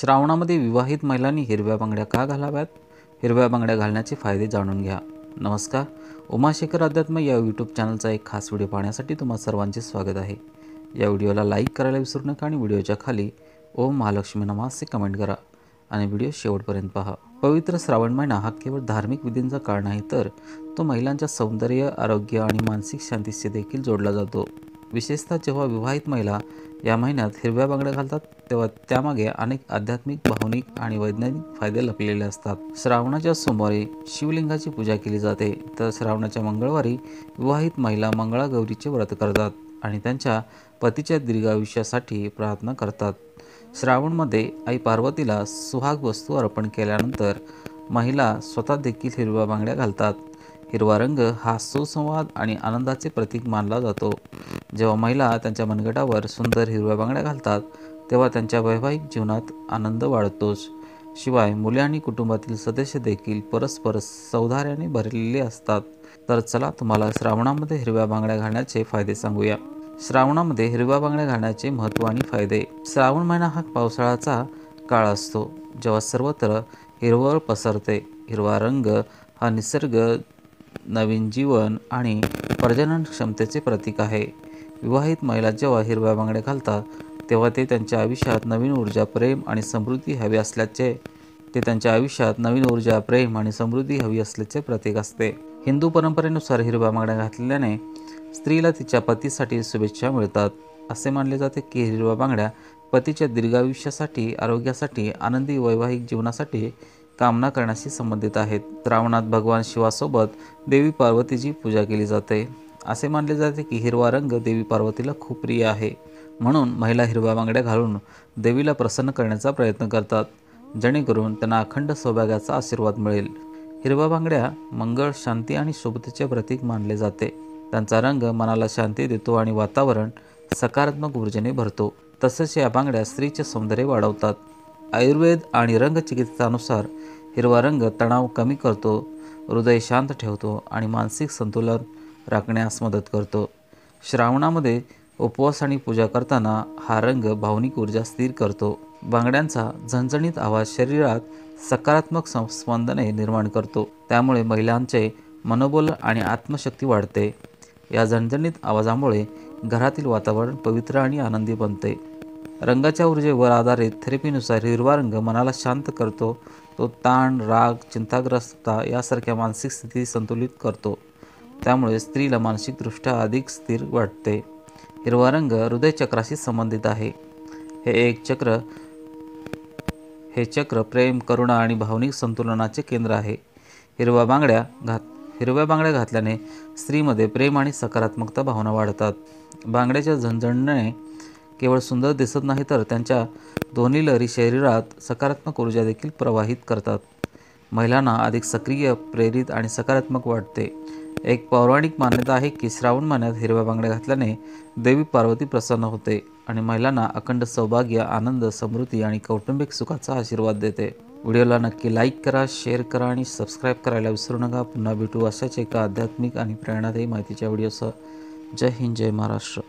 श्रावणामध्ये विवाहित महिलांनी हिरव्या बांगड्या का घालाव्यात? हिरव्या बांगड्या घालण्याचे फायदे जाणून घ्या. नमस्कार, उमाशेखर अध्यात्म या यूट्यूब चॅनलचा एक खास व्हिडिओ पाहण्यासाठी तुम्हा सर्वांचे स्वागत आहे. या व्हिडिओला लाईक करायला विसरू नका आणि व्हिडिओच्या खाली ओम महालक्ष्मी नमः असे कमेंट करा आणि व्हिडिओ शेवटपर्यंत पहा. पवित्र श्रावण महिना हा केवळ धार्मिक विधींचा काळ नाही, तर तो महिलांच्या सौंदर्य, आरोग्य आणि मानसिक शांतीशी देखील जोडला जातो. विशेषतः जेव्हा विवाहित महिला या महिन्यात हिरव्या बांगड्या घालतात तेव्हा त्यामागे अनेक आध्यात्मिक, भावनिक आणि वैज्ञानिक फायदे लपलेले असतात. श्रावणाच्या सोमवारी शिवलिंगाची पूजा केली जाते, तर श्रावणाच्या मंगळवारी विवाहित महिला मंगळागौरीचे व्रत करतात आणि त्यांच्या पतीच्या दीर्घायुष्यासाठी प्रार्थना करतात. श्रावणमध्ये आई पार्वतीला सुहाग वस्तू अर्पण केल्यानंतर महिला स्वतः देखील हिरव्या बांगड्या घालतात. हिरवा रंग हा सुसंवाद आणि आनंदाचे प्रतीक मानला जातो. जेव्हा महिला त्यांच्या मनगटावर सुंदर हिरव्या बांगड्या घालतात तेव्हा त्यांच्या वैवाहिक जीवनात आनंद वाढतोच. शिवाय मुले आणि कुटुंबातील सदस्य देखील परस्पर सौहार्दाने भरलेले असतात. तर चला तुम्हाला श्रावणामध्ये हिरव्या बांगड्या घालण्याचे फायदे सांगूया. श्रावणामध्ये हिरव्या बांगड्या घालण्याचे महत्त्व आणि फायदे. श्रावण महिना हा पावसाळ्याचा काळ असतो, जेव्हा सर्वत्र हिरवळ पसरते. हिरवा रंग हा निसर्ग, नवीन जीवन आणि प्रजनन क्षमतेचे प्रतीक आहे. विवाहित महिला जेव्हा हिरव्या बांगड्या घालतात तेव्हा ते त्यांच्या आयुष्यात नवीन ऊर्जा, प्रेम आणि समृद्धी हवी असल्याचे प्रतीक असते. हिंदू परंपरेनुसार हिरव्या बांगड्या घातल्याने स्त्रीला तिच्या पतीसाठी शुभेच्छा मिळतात. असे मानले जाते की हिरव्या बांगड्या पतीच्या दीर्घायुष्यासाठी, आरोग्यासाठी, आनंदी वैवाहिक जीवनासाठी कामना करण्याशी संबंधित आहेत. श्रावणात भगवान शिवासोबत देवी पार्वतीची पूजा केली जाते. असे मानले जाते की हिरवा रंग देवी पार्वतीला खूप प्रिय आहे, म्हणून महिला हिरव्या बांगड्या घालून देवीला प्रसन्न करण्याचा प्रयत्न करतात, जेणेकरून त्यांना अखंड सौभाग्याचा आशीर्वाद मिळेल. हिरव्या बांगड्या मंगळ, शांती आणि शुभतेचे प्रतीक मानले जाते. त्यांचा रंग मनाला शांती देतो आणि वातावरण सकारात्मक ऊर्जेने भरतो. तसेच या बांगड्या स्त्रीचे सौंदर्य वाढवतात. आयुर्वेद आणि रंगचिकित्सानुसार हिरवा रंग तणाव कमी करतो, हृदय शांत ठेवतो आणि मानसिक संतुलन राखण्यास मदत करतो. श्रावणामध्ये उपवास आणि पूजा करताना हा रंग भावनिक ऊर्जा स्थिर करतो. बांगड्यांचा झणझणीत आवाज शरीरात सकारात्मक स्पंदने निर्माण करतो, त्यामुळे महिलांचे मनोबल आणि आत्मशक्ती वाढते. या झणझणीत आवाजामुळे घरातील वातावरण पवित्र आणि आनंदी बनते. रंगाच्या ऊर्जेवर आधारित थेरपीनुसार हिरवा रंग मनाला शांत करतो. तो ताण, राग, चिंताग्रस्तता यासारख्या मानसिक स्थिती संतुलित करतो, त्यामुळे स्त्रीला मानसिकदृष्ट्या अधिक स्थिर वाटते. हिरवा रंग हृदयचक्राशी संबंधित आहे. हे चक्र प्रेम, करुणा आणि भावनिक संतुलनाचे केंद्र आहे. हिरव्या बांगड्या घातल्याने स्त्रीमध्ये प्रेम आणि सकारात्मकता भावना वाढतात. बांगड्याच्या झणझणीने केवळ सुंदर दिसत नाही, तर त्यांच्या दोन्ही लहरी शरीरात सकारात्मक ऊर्जा देखील प्रवाहित करतात. महिलांना अधिक सक्रिय, प्रेरित आणि सकारात्मक वाटते. एक पौराणिक मान्यता आहे की श्रावण महिन्यात हिरव्या बांगड्या घातल्याने देवी पार्वती प्रसन्न होते आणि महिलांना अखंड सौभाग्य, आनंद, समृद्धी आणि कौटुंबिक सुखाचा आशीर्वाद देते. व्हिडिओला नक्की लाईक करा, शेअर करा आणि सबस्क्राईब करायला विसरू नका. पुन्हा भेटू अशाच एका आध्यात्मिक आणि प्रेरणादायी माहितीच्या व्हिडिओसह. जय हिंद, जय महाराष्ट्र.